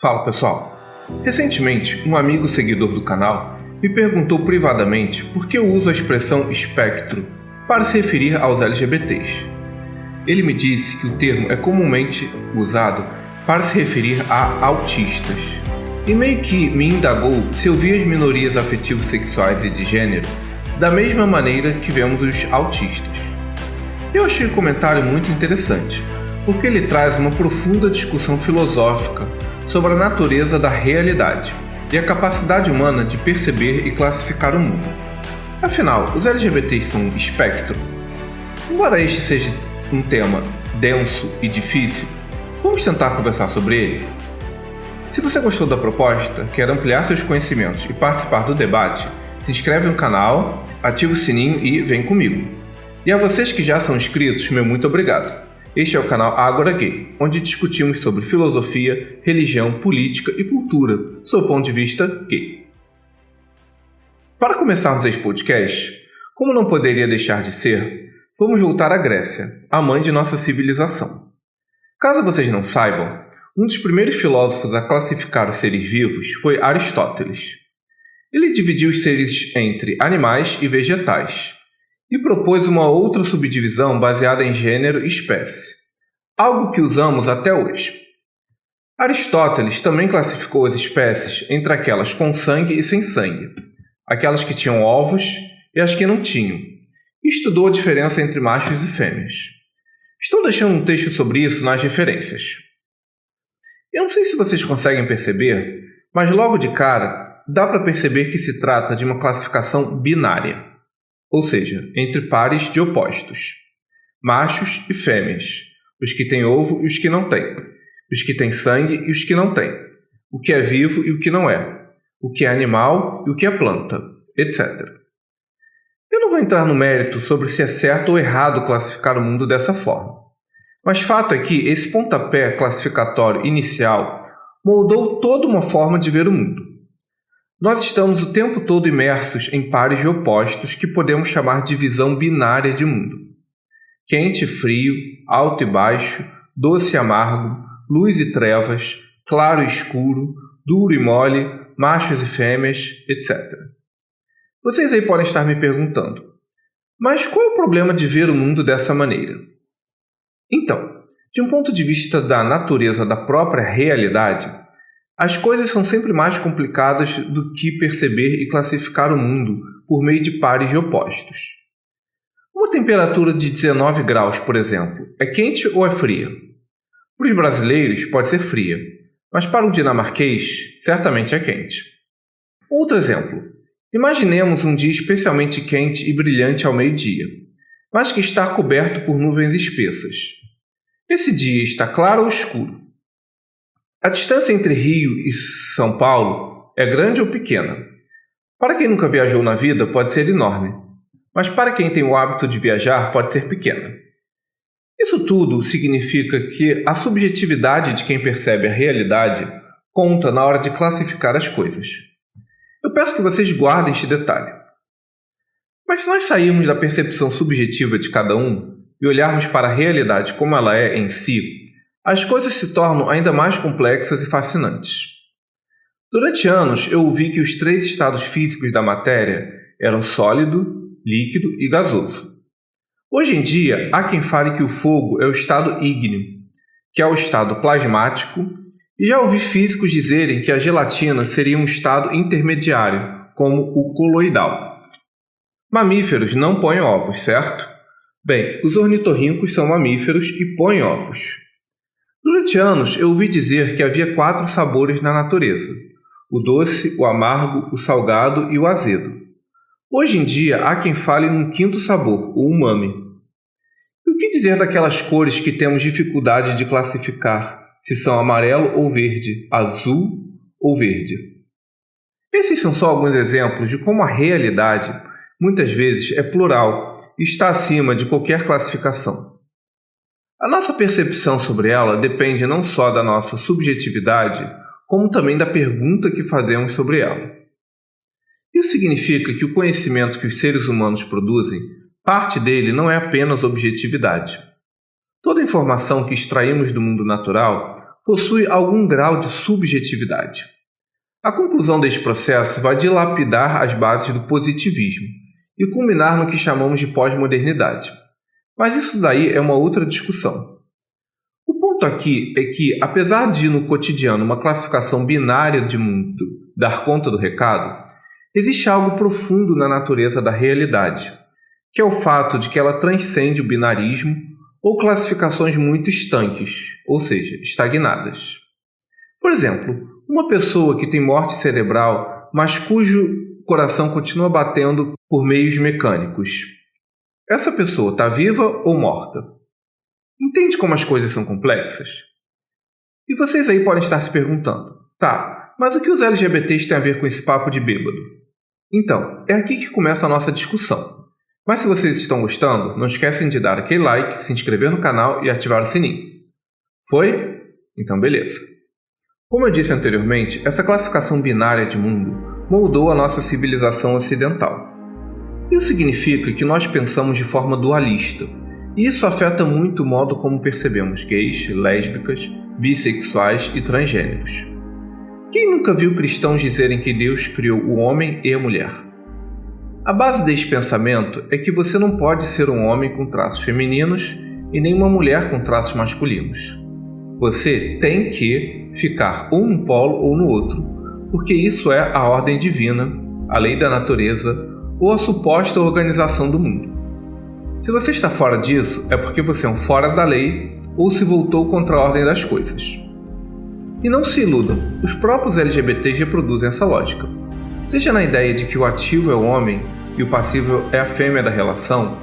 Fala pessoal, recentemente um amigo seguidor do canal me perguntou privadamente por que eu uso a expressão espectro para se referir aos LGBTs. Ele me disse que o termo é comumente usado para se referir a autistas e meio que me indagou se eu via as minorias afetivos sexuais e de gênero da mesma maneira que vemos os autistas. Eu achei o comentário muito interessante, porque ele traz uma profunda discussão filosófica sobre a natureza da realidade e a capacidade humana de perceber e classificar o mundo. Afinal, os LGBTs são um espectro? Embora este seja um tema denso e difícil, vamos tentar conversar sobre ele? Se você gostou da proposta, quer ampliar seus conhecimentos e participar do debate, se inscreve no canal, ativa o sininho e vem comigo. E a vocês que já são inscritos, meu muito obrigado. Este é o canal Agora Gay, onde discutimos sobre filosofia, religião, política e cultura, sob o ponto de vista gay. Para começarmos este podcast, como não poderia deixar de ser, vamos voltar à Grécia, a mãe de nossa civilização. Caso vocês não saibam, um dos primeiros filósofos a classificar os seres vivos foi Aristóteles. Ele dividiu os seres entre animais e vegetais, e propôs uma outra subdivisão baseada em gênero e espécie, algo que usamos até hoje. Aristóteles também classificou as espécies entre aquelas com sangue e sem sangue, aquelas que tinham ovos e as que não tinham, e estudou a diferença entre machos e fêmeas. Estou deixando um texto sobre isso nas referências. Eu não sei se vocês conseguem perceber, mas logo de cara dá para perceber que se trata de uma classificação binária. Ou seja, entre pares de opostos, machos e fêmeas, os que têm ovo e os que não têm, os que têm sangue e os que não têm, o que é vivo e o que não é, o que é animal e o que é planta, etc. Eu não vou entrar no mérito sobre se é certo ou errado classificar o mundo dessa forma, mas fato é que esse pontapé classificatório inicial moldou toda uma forma de ver o mundo. Nós estamos o tempo todo imersos em pares de opostos que podemos chamar de visão binária de mundo. Quente e frio, alto e baixo, doce e amargo, luz e trevas, claro e escuro, duro e mole, machos e fêmeas, etc. Vocês aí podem estar me perguntando, mas qual é o problema de ver o mundo dessa maneira? Então, de um ponto de vista da natureza da própria realidade, as coisas são sempre mais complicadas do que perceber e classificar o mundo por meio de pares de opostos. Uma temperatura de 19 graus, por exemplo, é quente ou é fria? Para os brasileiros pode ser fria, mas para o dinamarquês certamente é quente. Outro exemplo. Imaginemos um dia especialmente quente e brilhante ao meio-dia, mas que está coberto por nuvens espessas. Esse dia está claro ou escuro? A distância entre Rio e São Paulo é grande ou pequena? Para quem nunca viajou na vida, pode ser enorme, mas para quem tem o hábito de viajar, pode ser pequena. Isso tudo significa que a subjetividade de quem percebe a realidade conta na hora de classificar as coisas. Eu peço que vocês guardem este detalhe. Mas se nós sairmos da percepção subjetiva de cada um e olharmos para a realidade como ela é em si, as coisas se tornam ainda mais complexas e fascinantes. Durante anos, eu ouvi que os 3 estados físicos da matéria eram sólido, líquido e gasoso. Hoje em dia, há quem fale que o fogo é o estado ígneo, que é o estado plasmático, e já ouvi físicos dizerem que a gelatina seria um estado intermediário, como o coloidal. Mamíferos não põem ovos, certo? Bem, os ornitorrincos são mamíferos e põem ovos. Durante anos, eu ouvi dizer que havia 4 sabores na natureza: o doce, o amargo, o salgado e o azedo. Hoje em dia, há quem fale num 5º sabor, o umami. E o que dizer daquelas cores que temos dificuldade de classificar, se são amarelo ou verde, azul ou verde? Esses são só alguns exemplos de como a realidade, muitas vezes, é plural e está acima de qualquer classificação. A nossa percepção sobre ela depende não só da nossa subjetividade, como também da pergunta que fazemos sobre ela. Isso significa que o conhecimento que os seres humanos produzem, parte dele não é apenas objetividade. Toda informação que extraímos do mundo natural possui algum grau de subjetividade. A conclusão deste processo vai dilapidar as bases do positivismo e culminar no que chamamos de pós-modernidade. Mas isso daí é uma outra discussão. O ponto aqui é que, apesar de no cotidiano uma classificação binária de mundo dar conta do recado, existe algo profundo na natureza da realidade, que é o fato de que ela transcende o binarismo ou classificações muito estanques, ou seja, estagnadas. Por exemplo, uma pessoa que tem morte cerebral, mas cujo coração continua batendo por meios mecânicos. Essa pessoa está viva ou morta? Entende como as coisas são complexas? E vocês aí podem estar se perguntando, tá, mas o que os LGBTs têm a ver com esse papo de bêbado? Então, é aqui que começa a nossa discussão. Mas se vocês estão gostando, não esquecem de dar aquele like, se inscrever no canal e ativar o sininho. Foi? Então beleza. Como eu disse anteriormente, essa classificação binária de mundo moldou a nossa civilização ocidental. Isso significa que nós pensamos de forma dualista, e isso afeta muito o modo como percebemos gays, lésbicas, bissexuais e transgêneros. Quem nunca viu cristãos dizerem que Deus criou o homem e a mulher? A base deste pensamento é que você não pode ser um homem com traços femininos e nem uma mulher com traços masculinos. Você tem que ficar ou num polo ou no outro, porque isso é a ordem divina, a lei da natureza ou a suposta organização do mundo. Se você está fora disso, é porque você é um fora da lei ou se voltou contra a ordem das coisas. E não se iludam, os próprios LGBTs reproduzem essa lógica. Seja na ideia de que o ativo é o homem e o passivo é a fêmea da relação,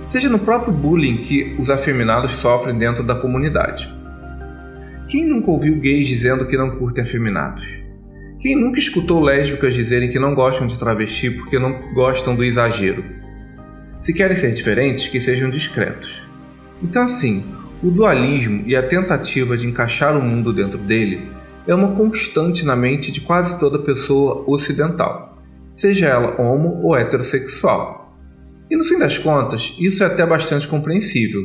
seja no próprio bullying que os afeminados sofrem dentro da comunidade. Quem nunca ouviu gays dizendo que não curtem afeminados? Quem nunca escutou lésbicas dizerem que não gostam de travesti porque não gostam do exagero? Se querem ser diferentes, que sejam discretos. Então assim, o dualismo e a tentativa de encaixar o mundo dentro dele é uma constante na mente de quase toda pessoa ocidental, seja ela homo ou heterossexual. E no fim das contas, isso é até bastante compreensível,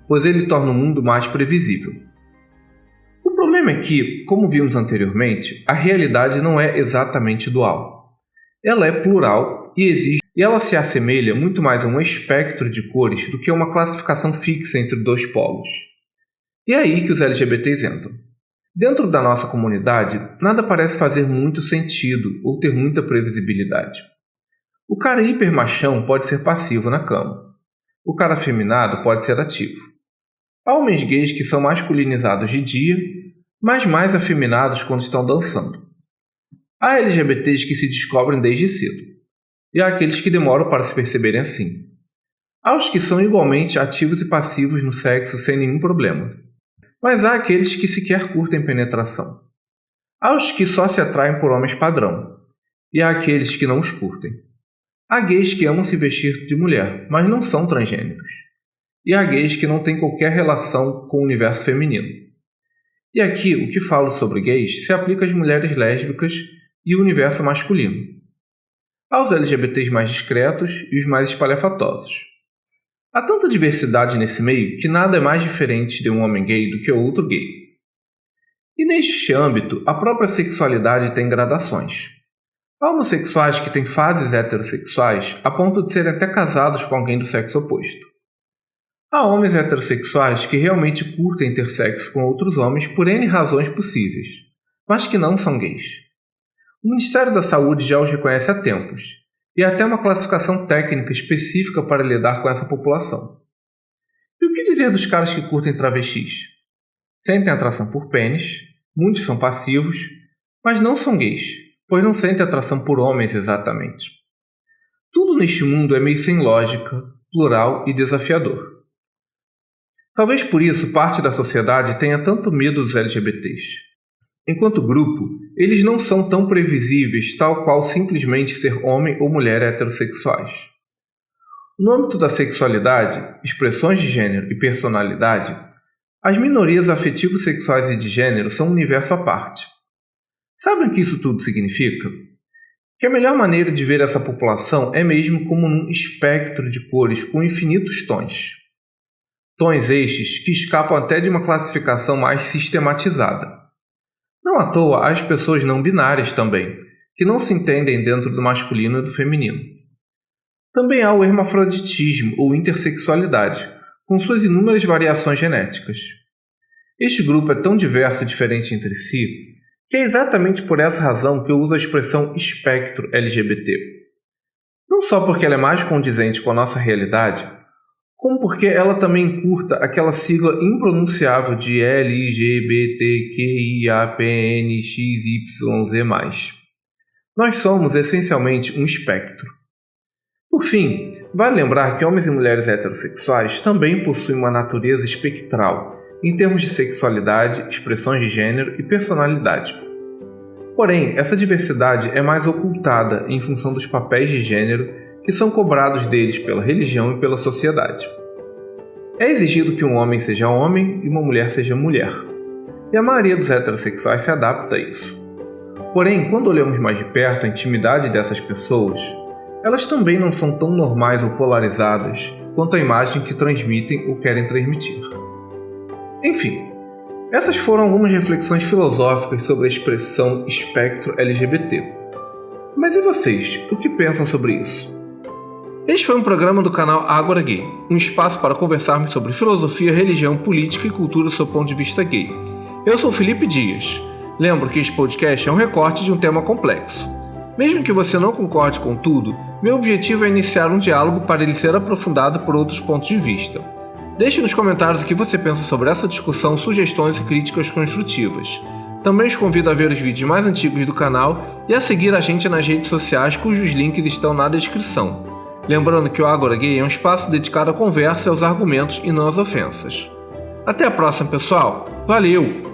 pois ele torna o mundo mais previsível. O problema é que, como vimos anteriormente, a realidade não é exatamente dual. Ela é plural e ela se assemelha muito mais a um espectro de cores do que a uma classificação fixa entre dois polos. E é aí que os LGBTs entram. Dentro da nossa comunidade, nada parece fazer muito sentido ou ter muita previsibilidade. O cara hipermachão pode ser passivo na cama. O cara afeminado pode ser ativo. Há homens gays que são masculinizados de dia, mas mais afeminados quando estão dançando. Há LGBTs que se descobrem desde cedo. E há aqueles que demoram para se perceberem assim. Há os que são igualmente ativos e passivos no sexo sem nenhum problema. Mas há aqueles que sequer curtem penetração. Há os que só se atraem por homens padrão. E há aqueles que não os curtem. Há gays que amam se vestir de mulher, mas não são transgêneros. E há gays que não têm qualquer relação com o universo feminino. E aqui, o que falo sobre gays se aplica às mulheres lésbicas e o universo masculino. Há os LGBTs mais discretos e os mais espalhafatosos. Há tanta diversidade nesse meio que nada é mais diferente de um homem gay do que outro gay. E neste âmbito, a própria sexualidade tem gradações. Há homossexuais que têm fases heterossexuais a ponto de serem até casados com alguém do sexo oposto. Há homens heterossexuais que realmente curtem ter sexo com outros homens por N razões possíveis, mas que não são gays. O Ministério da Saúde já os reconhece há tempos, e há até uma classificação técnica específica para lidar com essa população. E o que dizer dos caras que curtem travestis? Sentem atração por pênis, muitos são passivos, mas não são gays, pois não sentem atração por homens exatamente. Tudo neste mundo é meio sem lógica, plural e desafiador. Talvez por isso parte da sociedade tenha tanto medo dos LGBTs. Enquanto grupo, eles não são tão previsíveis tal qual simplesmente ser homem ou mulher heterossexuais. No âmbito da sexualidade, expressões de gênero e personalidade, as minorias afetivo-sexuais e de gênero são um universo à parte. Sabem o que isso tudo significa? Que a melhor maneira de ver essa população é mesmo como num espectro de cores com infinitos tons. tons estes que escapam até de uma classificação mais sistematizada. Não à toa há as pessoas não binárias também, que não se entendem dentro do masculino e do feminino. Também há o hermafroditismo ou intersexualidade, com suas inúmeras variações genéticas. Este grupo é tão diverso e diferente entre si, que é exatamente por essa razão que eu uso a expressão espectro LGBT. Não só porque ela é mais condizente com a nossa realidade, como porque ela também encurta aquela sigla impronunciável de LGBTQIAPNXYZ+. Nós somos essencialmente um espectro. Por fim, vale lembrar que homens e mulheres heterossexuais também possuem uma natureza espectral, em termos de sexualidade, expressões de gênero e personalidade. Porém, essa diversidade é mais ocultada em função dos papéis de gênero que são cobrados deles pela religião e pela sociedade. É exigido que um homem seja homem e uma mulher seja mulher, e a maioria dos heterossexuais se adapta a isso. Porém, quando olhamos mais de perto a intimidade dessas pessoas, elas também não são tão normais ou polarizadas quanto a imagem que transmitem ou querem transmitir. Enfim, essas foram algumas reflexões filosóficas sobre a expressão espectro LGBT. Mas e vocês, o que pensam sobre isso? Este foi um programa do canal Ágora Gay, um espaço para conversarmos sobre filosofia, religião, política e cultura do seu ponto de vista gay. Eu sou Felipe Dias. Lembro que este podcast é um recorte de um tema complexo. Mesmo que você não concorde com tudo, meu objetivo é iniciar um diálogo para ele ser aprofundado por outros pontos de vista. Deixe nos comentários o que você pensa sobre essa discussão, sugestões e críticas construtivas. Também os convido a ver os vídeos mais antigos do canal e a seguir a gente nas redes sociais cujos links estão na descrição. Lembrando que o Ágora Gay é um espaço dedicado à conversa e aos argumentos e não às ofensas. Até a próxima, pessoal! Valeu!